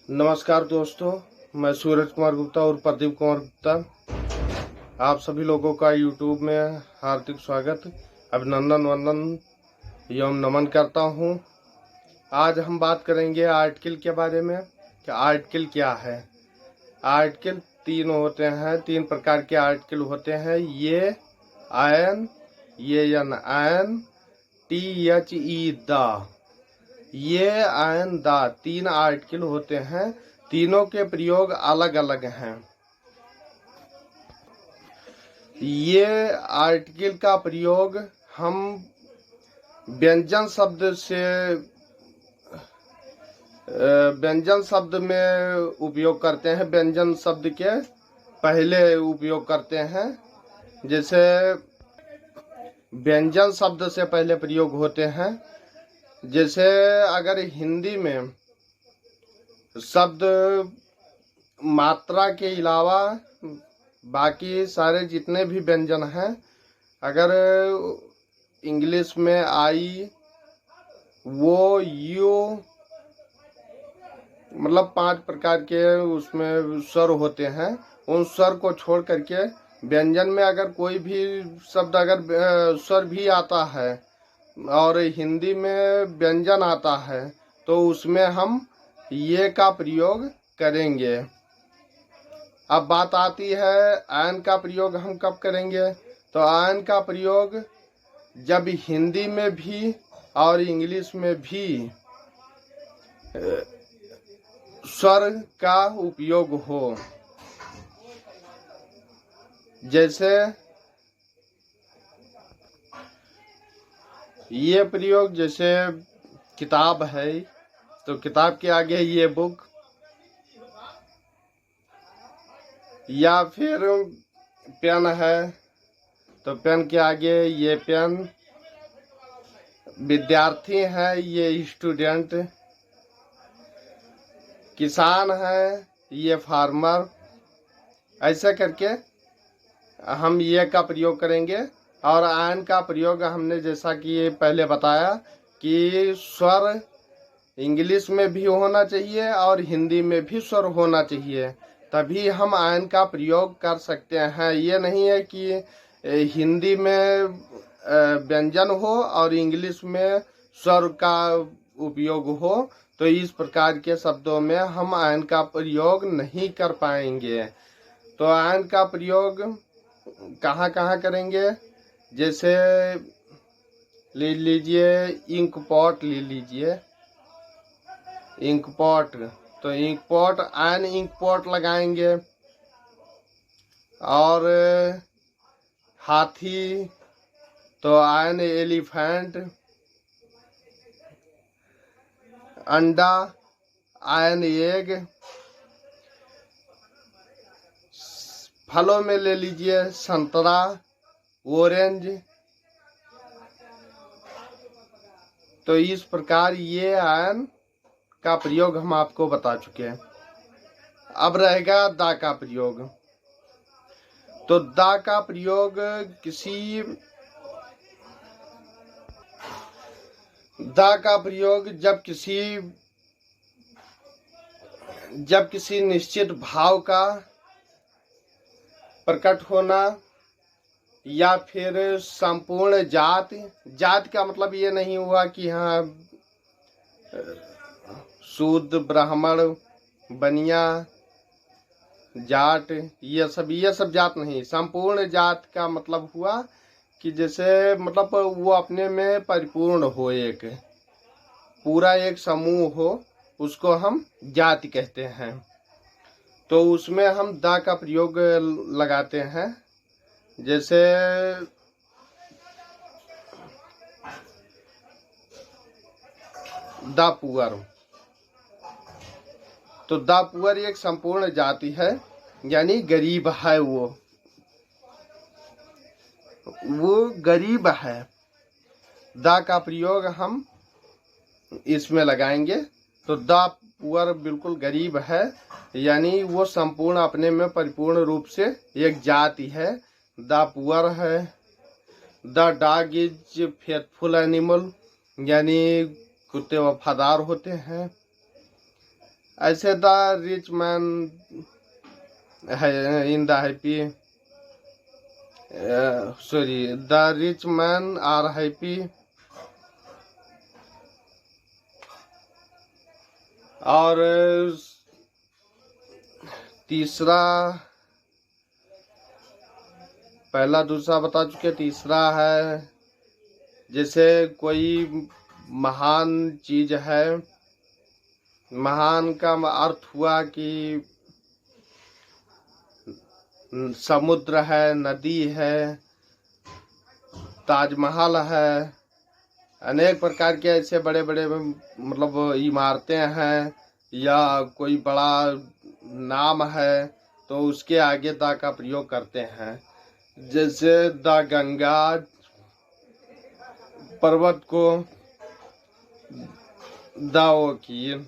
नमस्कार दोस्तों, मैं सूरज कुमार गुप्ता और प्रदीप कुमार गुप्ता आप सभी लोगों का यूट्यूब में हार्दिक स्वागत, अभिनंदन, वंदन एवं नमन करता हूं। आज हम बात करेंगे आर्टिकल के बारे में कि आर्टिकल क्या है। आर्टिकल तीन होते हैं, तीन प्रकार के आर्टिकल होते हैं। ये आयन, ये एन आयन, THE द, ये आयन दा, तीन आर्टिकल होते हैं। तीनों के प्रयोग अलग अलग हैं। ये आर्टिकल का प्रयोग हम व्यंजन शब्द में उपयोग करते हैं। व्यंजन शब्द के पहले उपयोग करते हैं। जैसे व्यंजन शब्द से पहले प्रयोग होते हैं। जैसे अगर हिंदी में शब्द मात्रा के अलावा बाकी सारे जितने भी व्यंजन हैं, अगर इंग्लिश में आई, वो, यू, मतलब 5 प्रकार के उसमें स्वर होते हैं। उन स्वर को छोड़ करके व्यंजन में अगर कोई भी शब्द अगर स्वर भी आता है और हिंदी में व्यंजन आता है तो उसमें हम ये का प्रयोग करेंगे। अब बात आती है आयन का प्रयोग हम कब करेंगे। तो आयन का प्रयोग जब हिंदी में भी और इंग्लिश में भी स्वर का उपयोग हो। जैसे ये प्रयोग, जैसे किताब है तो किताब के आगे ये बुक, या फिर पेन है तो पेन के आगे ये पेन, विद्यार्थी है ये स्टूडेंट, किसान है ये फार्मर। ऐसे करके हम ये का प्रयोग करेंगे। और आयन का प्रयोग हमने जैसा कि पहले बताया कि स्वर इंग्लिश में भी होना चाहिए और हिंदी में भी स्वर होना चाहिए, तभी हम आयन का प्रयोग कर सकते हैं। ये नहीं है कि हिंदी में व्यंजन हो और इंग्लिश में स्वर का उपयोग हो, तो इस प्रकार के शब्दों में हम आयन का प्रयोग नहीं कर पाएंगे। तो आयन का प्रयोग कहाँ कहाँ करेंगे। जैसे ले लीजिए इंक पॉट, ले लीजिए इंक पॉट, तो ink pot, an ink pot लगाएंगे। और हाथी तो आयन एलिफेंट, अंडा आयन एग। फलों में ले लीजिए संतरा, ऑरेंज। तो इस प्रकार ये आयन का प्रयोग हम आपको बता चुके हैं। अब रहेगा दा का प्रयोग। तो दा का प्रयोग जब किसी निश्चित भाव का प्रकट होना, या फिर संपूर्ण जाति का मतलब ये नहीं हुआ कि हाँ शूद्र, ब्राह्मण, बनिया, जाट, ये सब जात नहीं। संपूर्ण जात का मतलब हुआ कि जैसे मतलब वो अपने में परिपूर्ण हो, एक पूरा एक समूह हो, उसको हम जाति कहते हैं। तो उसमें हम दा का प्रयोग लगाते हैं। जैसे दा पुअर, तो दा पुअर एक संपूर्ण जाति है, यानी गरीब है, वो गरीब है। दा का प्रयोग हम इसमें लगाएंगे। तो दा पुअर बिल्कुल गरीब है, यानी वो संपूर्ण अपने में परिपूर्ण रूप से एक जाति है। द पुअर है। The dog is faithful animal, यानी कुत्ते वफादार होते हैं। ऐसे the rich man in the happy, sorry, the rich man are happy. और तीसरा, पहला दूसरा बता चुके, तीसरा है जैसे कोई महान चीज है, महान का अर्थ हुआ कि समुद्र है, नदी है, ताजमहल है, अनेक प्रकार के ऐसे बड़े बड़े मतलब इमारतें हैं, या कोई बड़ा नाम है तो उसके आगे दा का प्रयोग करते हैं। जैसे द गंगा पर्वत को द ओकील,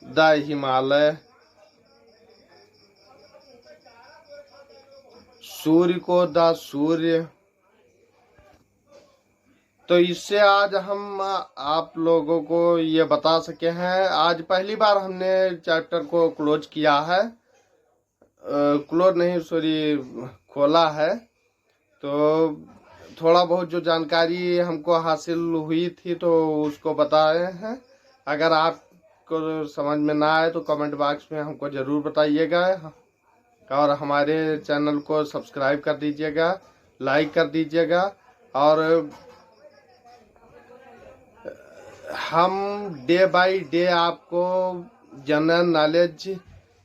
द हिमालय, सूर्य को द सूर्य। तो इससे आज हम आप लोगों को ये बता सके हैं, आज पहली बार हमने चैप्टर को क्लोज किया है, क्लोज नहीं सॉरी खोला है। तो थोड़ा बहुत जो जानकारी हमको हासिल हुई थी तो उसको बताए हैं। अगर आपको समझ में ना आए तो कमेंट बॉक्स में हमको ज़रूर बताइएगा, और हमारे चैनल को सब्सक्राइब कर दीजिएगा, लाइक कर दीजिएगा। और हम डे बाय डे आपको जनरल नॉलेज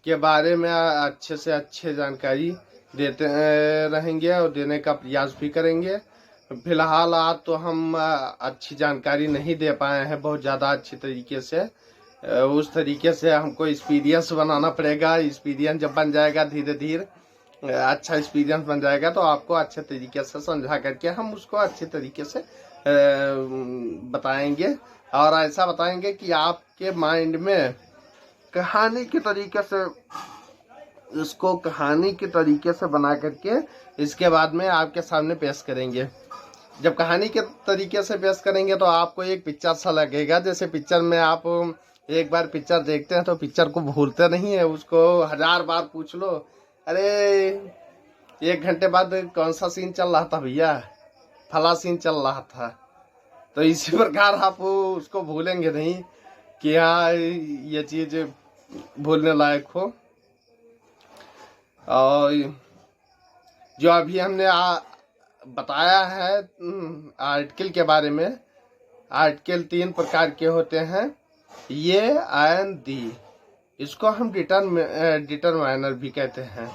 के बारे में अच्छे से अच्छे जानकारी देते रहेंगे और देने का प्रयास भी करेंगे। फिलहाल आज तो हम अच्छी जानकारी नहीं दे पाए हैं बहुत ज़्यादा अच्छी तरीके से, उस तरीके से हमको एक्सपीरियंस बनाना पड़ेगा। एक्सपीरियंस जब बन जाएगा, धीरे धीरे अच्छा एक्सपीरियंस बन जाएगा तो आपको अच्छे तरीके से समझा करके हम उसको अच्छे तरीके से बताएंगे, और ऐसा बताएंगे कि आपके माइंड में कहानी के तरीके से, इसको कहानी के तरीके से बना करके इसके बाद में आपके सामने पेश करेंगे। जब कहानी के तरीके से पेश करेंगे तो आपको एक पिक्चर सा लगेगा। जैसे पिक्चर में आप एक बार पिक्चर देखते हैं तो पिक्चर को भूलते नहीं है, उसको 1000 बार पूछ लो, अरे 1 घंटे बाद कौन सा सीन चल रहा था भैया, फला सीन चल रहा था। तो इसी प्रकार आप उसको भूलेंगे नहीं कि हाँ ये चीज भूलने लायक हो। और जो अभी हमने बताया है आर्टिकल के बारे में, आर्टिकल 3 प्रकार के होते हैं, ये एंड दी। इसको हम डिटरमाइनर भी कहते हैं,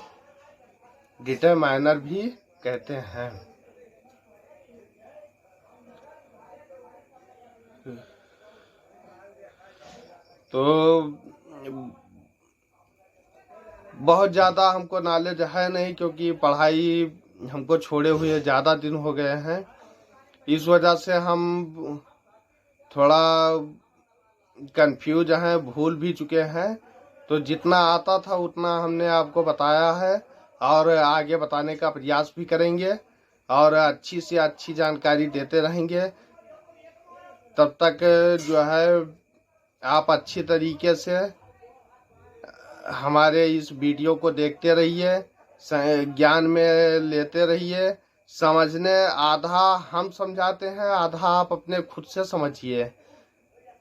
डिटरमाइनर भी कहते हैं। तो बहुत ज़्यादा हमको नॉलेज है नहीं, क्योंकि पढ़ाई हमको छोड़े हुए ज़्यादा दिन हो गए हैं। इस वजह से हम थोड़ा कंफ्यूज हैं, भूल भी चुके हैं। तो जितना आता था उतना हमने आपको बताया है और आगे बताने का प्रयास भी करेंगे, और अच्छी से अच्छी जानकारी देते रहेंगे। तब तक जो है आप अच्छी तरीके से हमारे इस वीडियो को देखते रहिए, ज्ञान में लेते रहिए। समझने आधा हम समझाते हैं, आधा आप अपने खुद से समझिए।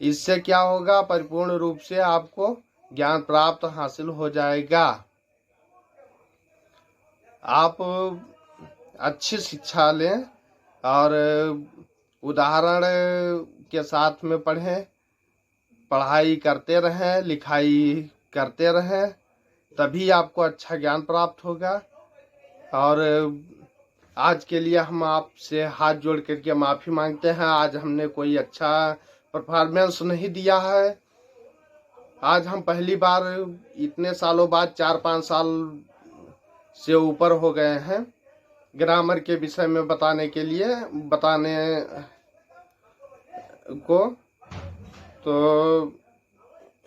इससे क्या होगा, परिपूर्ण रूप से आपको ज्ञान प्राप्त हासिल हो जाएगा। आप अच्छी शिक्षा लें और उदाहरण के साथ में पढ़ें, पढ़ाई करते रहें, लिखाई करते रहें, तभी आपको अच्छा ज्ञान प्राप्त होगा। और आज के लिए हम आपसे हाथ जोड़ करके माफ़ी मांगते हैं। आज हमने कोई अच्छा परफॉर्मेंस नहीं दिया है। आज हम पहली बार इतने सालों बाद 4-5 साल से ऊपर हो गए हैं ग्रामर के विषय में बताने को। तो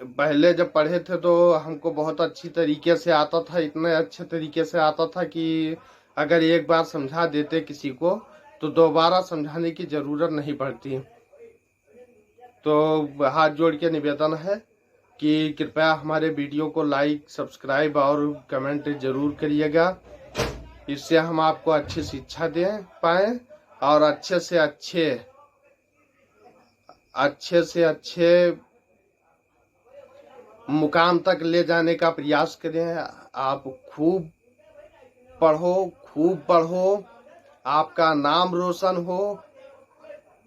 पहले जब पढ़े थे तो हमको बहुत अच्छी तरीके से आता था, इतने अच्छे तरीके से आता था कि अगर एक बार समझा देते किसी को तो दोबारा समझाने की ज़रूरत नहीं पड़ती। तो हाथ जोड़ के निवेदन है कि कृपया हमारे वीडियो को लाइक, सब्सक्राइब और कमेंट जरूर करिएगा। इससे हम आपको अच्छी शिक्षा दे पाएँ और अच्छे से अच्छे मुकाम तक ले जाने का प्रयास करें। आप खूब पढ़ो, आपका नाम रोशन हो,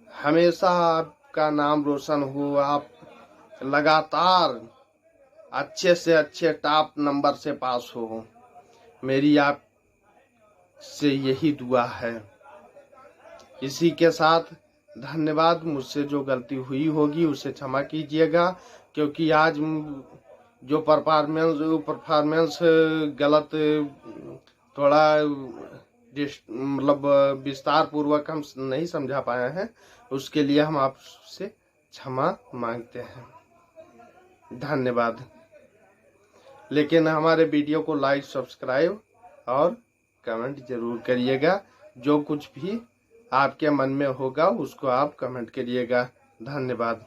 हमेशा आपका नाम रोशन हो, आप लगातार अच्छे से अच्छे टॉप नंबर से पास हो। मेरी आप से यही दुआ है। इसी के साथ धन्यवाद। मुझसे जो गलती हुई होगी उसे क्षमा कीजिएगा, क्योंकि आज जो परफॉर्मेंस गलत, थोड़ा मतलब विस्तार पूर्वक हम नहीं समझा पाए हैं, उसके लिए हम आपसे क्षमा मांगते हैं। धन्यवाद। लेकिन हमारे वीडियो को लाइक, सब्सक्राइब और कमेंट जरूर करिएगा। जो कुछ भी आपके मन में होगा उसको आप कमेंट करिएगा। धन्यवाद।